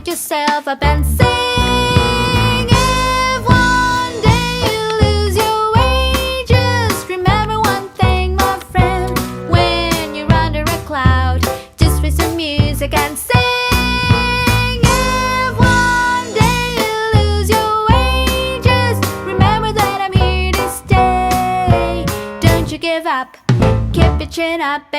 pick yourself up and sing. If one day you lose your way, just remember one thing, my friend. When you're under a cloud, just play some music and sing.